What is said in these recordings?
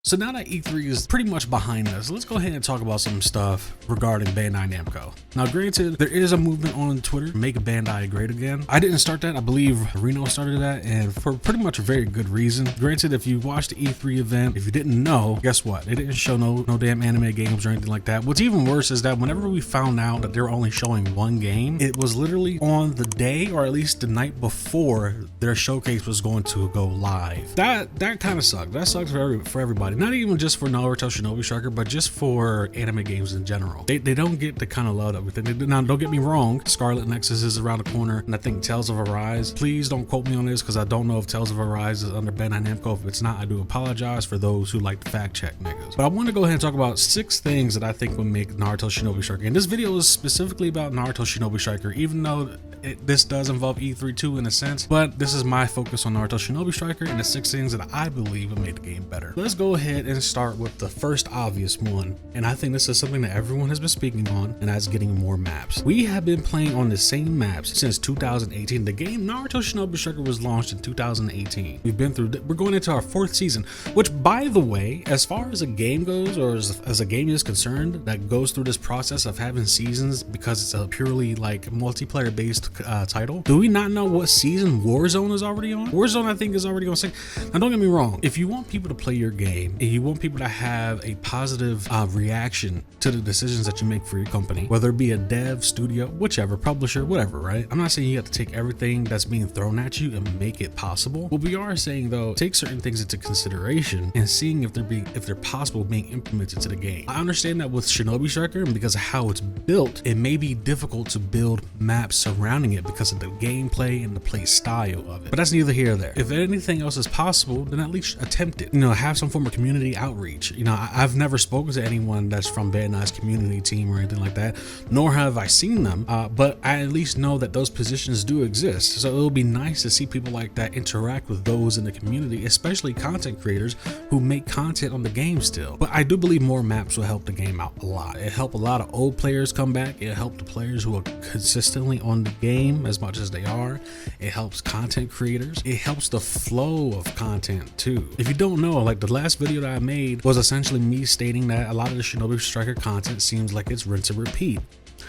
So now that E3 is pretty much behind us, let's go ahead and talk about some stuff regarding Bandai Namco. Now granted, there is a movement on Twitter, make Bandai great again. I didn't start that, I believe Reno started that, and for pretty much a very good reason. Granted, if you watched the E3 event, if you didn't know, guess what? They didn't show no damn anime games or anything like that. What's even worse is that whenever we found out that they were only showing one game, it was literally on the day, or at least the night before their showcase was going to go live. That kind of sucked. That sucks for everybody. Not even just for Naruto Shinobi Striker, but just for anime games in general. They don't get the kind of love that we think. Now, don't get me wrong, Scarlet Nexus is around the corner, and I think Tales of Arise. Please don't quote me on this, because I don't know if Tales of Arise is under Bandai Namco. If it's not, I do apologize for those who like to fact check niggas. But I want to go ahead and talk about 6 things that I think would make Naruto Shinobi Striker. And this video is specifically about Naruto Shinobi Striker, even though this does involve E3 too in a sense, but this is my focus on Naruto Shinobi Striker and the 6 things that I believe would make the game better. Let's go ahead and start with the first obvious one, and I think this is something that everyone has been speaking on, and that's getting more maps. We have been playing on the same maps since 2018. The game Naruto Shinobi Striker was launched in 2018. We're going into our 4th season, which, by the way, as far as a game goes, or as a game is concerned that goes through this process of having seasons because it's a purely like multiplayer based title, do we not know what season Warzone is already on? Warzone, I think, is already on 6. Now don't get me wrong, if you want people to play your game and you want people to have a positive reaction to the decisions that you make for your company, whether it be a dev, studio, whichever, publisher, whatever, right? I'm not saying you have to take everything that's being thrown at you and make it possible. What we are saying though, take certain things into consideration and seeing if they're possible being implemented to the game. I understand that with Shinobi Striker, and because of how it's built, it may be difficult to build maps surrounding it because of the gameplay and the play style of it. But that's neither here or there. If anything else is possible, then at least attempt it. Have some form of community outreach. I've never spoken to anyone that's from Bandai's community team or anything like that, nor have I seen them, but I at least know that those positions do exist. So it'll be nice to see people like that interact with those in the community, especially content creators who make content on the game still. But I do believe more maps will help the game out a lot. It helped a lot of old players come back. It helped the players who are consistently on the game as much as they are. It helps content creators. It helps the flow of content too. If you don't know, like the last video that I made was essentially me stating that a lot of the Shinobi Striker content seems like it's rinse and repeat.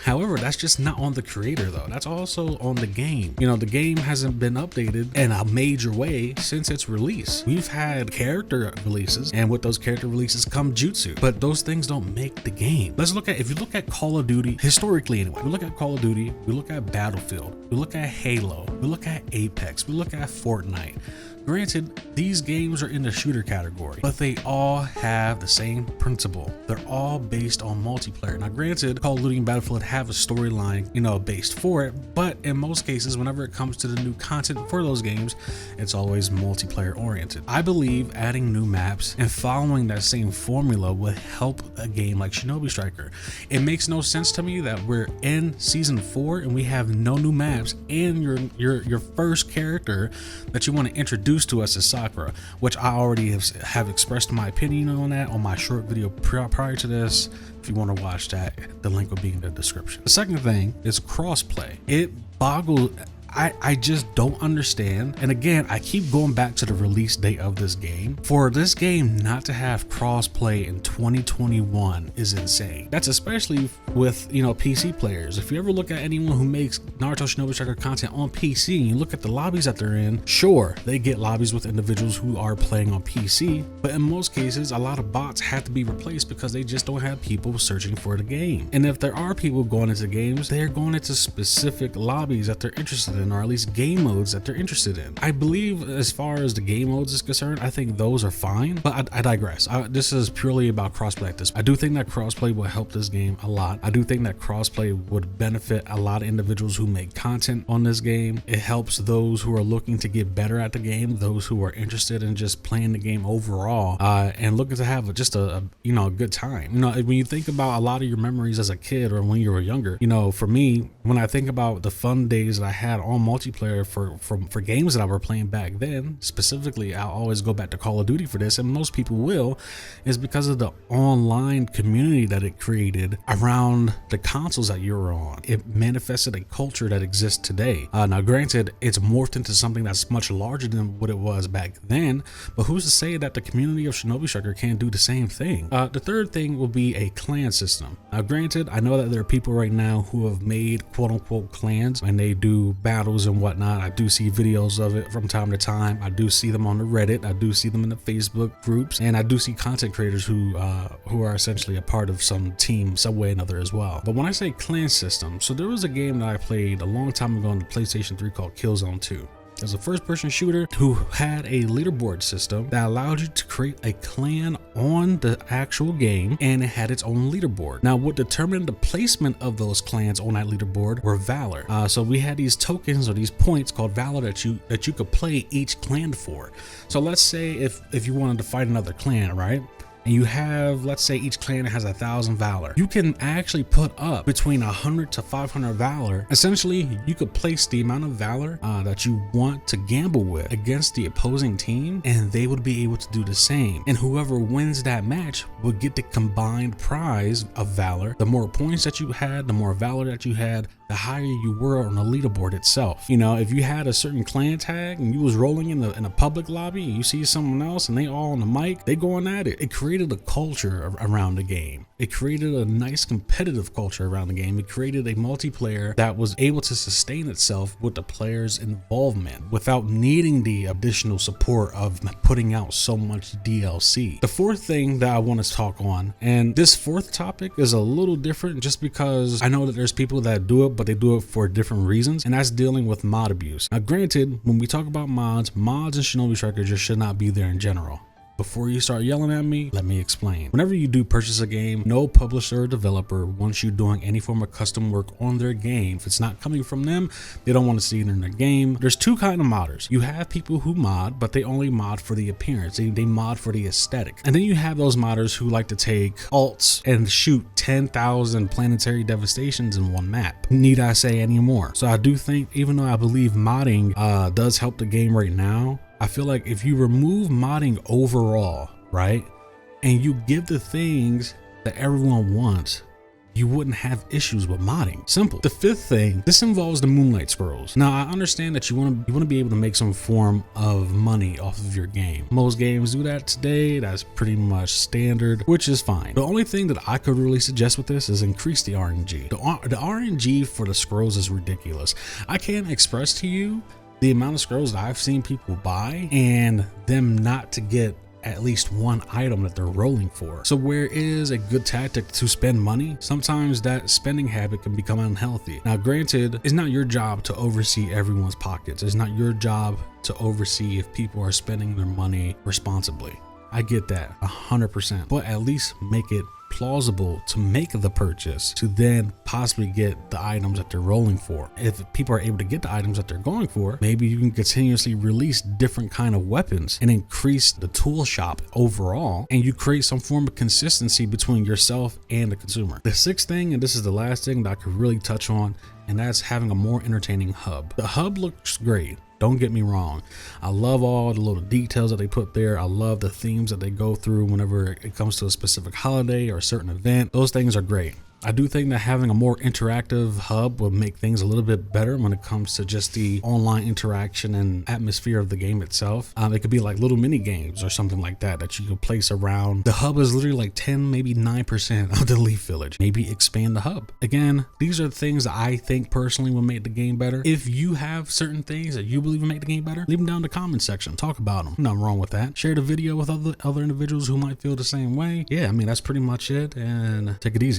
However, that's just not on the creator though. That's also on the game. The game hasn't been updated in a major way since its release. We've had character releases, and with those character releases come jutsu, but those things don't make the game. If you look at Call of Duty, historically anyway, we look at Call of Duty, we look at Battlefield, we look at Halo, we look at Apex, we look at Fortnite. Granted, these games are in the shooter category, but they all have the same principle. They're all based on multiplayer. Now granted, Call of Duty and Battlefield have a storyline, based for it, but in most cases, whenever it comes to the new content for those games, it's always multiplayer oriented. I believe adding new maps and following that same formula would help a game like Shinobi Striker. It makes no sense to me that we're in season 4 and we have no new maps, and your first character that you want to introduce to us is Sakura, which I already have expressed my opinion on that on my short video prior to this. If you want to watch that, the link will be in the description. The second thing is crossplay. It boggles. I just don't understand. And again, I keep going back to the release date of this game. For this game not to have crossplay in 2021 is insane. That's especially with, PC players. If you ever look at anyone who makes Naruto Shinobi Striker content on PC and you look at the lobbies that they're in, sure, they get lobbies with individuals who are playing on PC, but in most cases, a lot of bots have to be replaced because they just don't have people searching for the game. And if there are people going into games, they're going into specific lobbies that they're interested in, or at least game modes that they're interested in. I believe as far as the game modes is concerned, I think those are fine, but I digress. This is purely about crossplay at this. I do think that crossplay will help this game a lot. I do think that crossplay would benefit a lot of individuals who make content on this game. It helps those who are looking to get better at the game, those who are interested in just playing the game overall, and looking to have just a good time. When you think about a lot of your memories as a kid or when you were younger, for me, when I think about the fun days that I had on multiplayer for games that I were playing back then. Specifically, I'll always go back to Call of Duty for this, and most people will, is because of the online community that it created around the consoles that you were on. It manifested a culture that exists today. Now granted, it's morphed into something that's much larger than what it was back then, but who's to say that the community of Shinobi Striker can't do the same thing? The third thing will be a clan system. Now granted, I know that there are people right now who have made quote-unquote clans and they do battles and whatnot. I do see videos of it from time to time. I do see them on the Reddit, I do see them in the Facebook groups, and I do see content creators who are essentially a part of some team some way or another as well. But when I say clan system, so there was a game that I played a long time ago on the PlayStation 3 called Killzone 2. It was a first-person shooter who had a leaderboard system that allowed you to create a clan on the actual game, and it had its own leaderboard. Now, what determined the placement of those clans on that leaderboard were valor. So we had these tokens or these points called valor that you could play each clan for. So let's say if you wanted to fight another clan, right? And you have, let's say each clan has 1,000 valor. You can actually put up between 100 to 500 valor. Essentially, you could place the amount of valor that you want to gamble with against the opposing team, and they would be able to do the same. And whoever wins that match would get the combined prize of valor. The more points that you had, the more valor that you had, the higher you were on the leaderboard itself. You know, if you had a certain clan tag and you was rolling in a public lobby and you see someone else and they all on the mic, they going at it. It created a culture around the game. It created a nice competitive culture around the game. It created a multiplayer that was able to sustain itself with the players' involvement without needing the additional support of putting out so much DLC. The fourth thing that I want to talk on, and this fourth topic is a little different just because I know that there's people that do it, but they do it for different reasons, and that's dealing with mod abuse. Now granted, when we talk about mods in Shinobi Striker just should not be there in general. Before you start yelling at me, let me explain. Whenever you do purchase a game, no publisher or developer wants you doing any form of custom work on their game. If it's not coming from them, they don't want to see it in their game. There's two kinds of modders. You have people who mod, but they only mod for the appearance. They mod for the aesthetic. And then you have those modders who like to take alts and shoot 10,000 planetary devastations in one map. Need I say any more? So I do think, even though I believe modding does help the game right now, I feel like if you remove modding overall, right, and you give the things that everyone wants, you wouldn't have issues with modding. Simple. The fifth thing, this involves the Moonlight Scrolls. Now, I understand that you want to be able to make some form of money off of your game. Most games do that today. That's pretty much standard, which is fine. The only thing that I could really suggest with this is increase the RNG. The RNG for the scrolls is ridiculous. I can't express to you the amount of scrolls that I've seen people buy and them not to get at least one item that they're rolling for. So where it is a good tactic to spend money, sometimes that spending habit can become unhealthy. Now granted, it's not your job to oversee everyone's pockets. It's not your job to oversee if people are spending their money responsibly. I get that 100%, but at least make it plausible to make the purchase to then possibly get the items that they're rolling for. If people are able to get the items that they're going for, maybe you can continuously release different kind of weapons and increase the tool shop overall, and you create some form of consistency between yourself and the consumer. The sixth thing, and this is the last thing that I could really touch on, and that's having a more entertaining hub. The hub looks great. Don't get me wrong. I love all the little details that they put there. I love the themes that they go through whenever it comes to a specific holiday or a certain event. Those things are great. I do think that having a more interactive hub will make things a little bit better when it comes to just the online interaction and atmosphere of the game itself. It could be like little mini games or something like that you could place around. The hub is literally like 10, maybe 9% of the Leaf Village. Maybe expand the hub. Again, these are things that I think personally will make the game better. If you have certain things that you believe will make the game better, leave them down in the comment section. Talk about them. Nothing wrong with that. Share the video with other individuals who might feel the same way. Yeah, I mean, that's pretty much it, and take it easy.